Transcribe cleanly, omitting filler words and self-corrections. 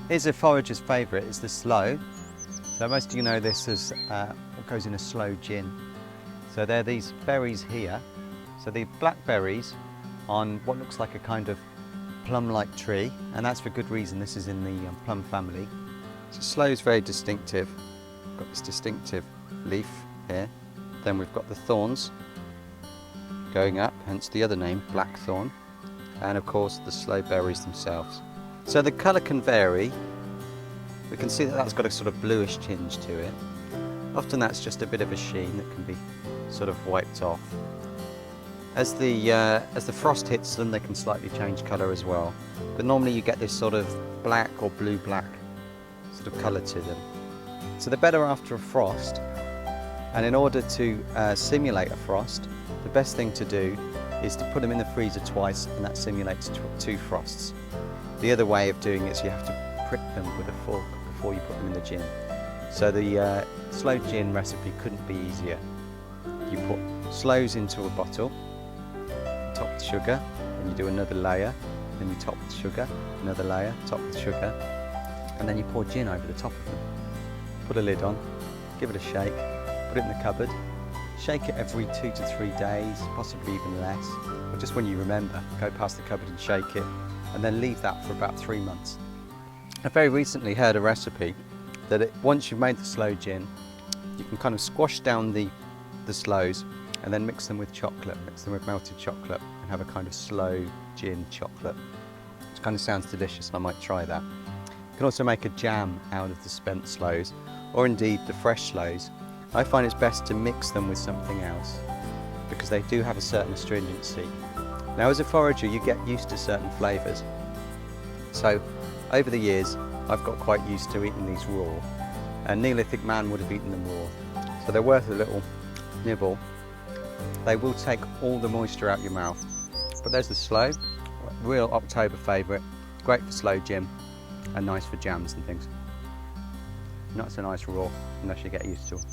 Here's a forager's favourite, it's the Sloe. So most of you know this as what goes in a Sloe Gin. So there are these berries here. So the black berries on what looks like a kind of plum-like tree, and that's for good reason. This is in the plum family. So Sloe is very distinctive. Got this distinctive leaf here. Then we've got the thorns going up, hence the other name, blackthorn. And of course the Sloe berries themselves. So the colour can vary. We can see that that's got a sort of bluish tinge to it. Often that's just a bit of a sheen that can be sort of wiped off. As the frost hits them, they can slightly change colour as well. But normally you get this sort of black or blue-black sort of colour to them. So they're better after a frost. And in order to simulate a frost, the best thing to do is to put them in the freezer twice, and that simulates 2 frosts. The other way of doing it is you have to prick them with a fork before you put them in the gin. So the Sloe Gin recipe couldn't be easier. You put sloes into a bottle, top with sugar, and you do another layer, then you top with sugar, another layer, top with sugar, and then you pour gin over the top of them. Put a lid on, give it a shake, put it in the cupboard, shake it every 2 to 3 days, possibly even less, or just when you remember, go past the cupboard and shake it, and then leave that for about 3 months. I very recently heard a recipe that once you've made the Sloe Gin, you can kind of squash down the sloes and then mix them with chocolate, mix them with melted chocolate, and have a kind of Sloe Gin chocolate. Which kind of sounds delicious, and I might try that. You can also make a jam out of the spent sloes, or indeed the fresh sloes. I find it's best to mix them with something else, because they do have a certain astringency. Now as a forager, you get used to certain flavours. So over the years, I've got quite used to eating these raw, and Neolithic man would have eaten them raw. So they're worth a little nibble. They will take all the moisture out of your mouth. But there's the Sloe, real October favourite, great for Sloe Gin, and nice for jams and things. Not so nice raw, unless you get used to it.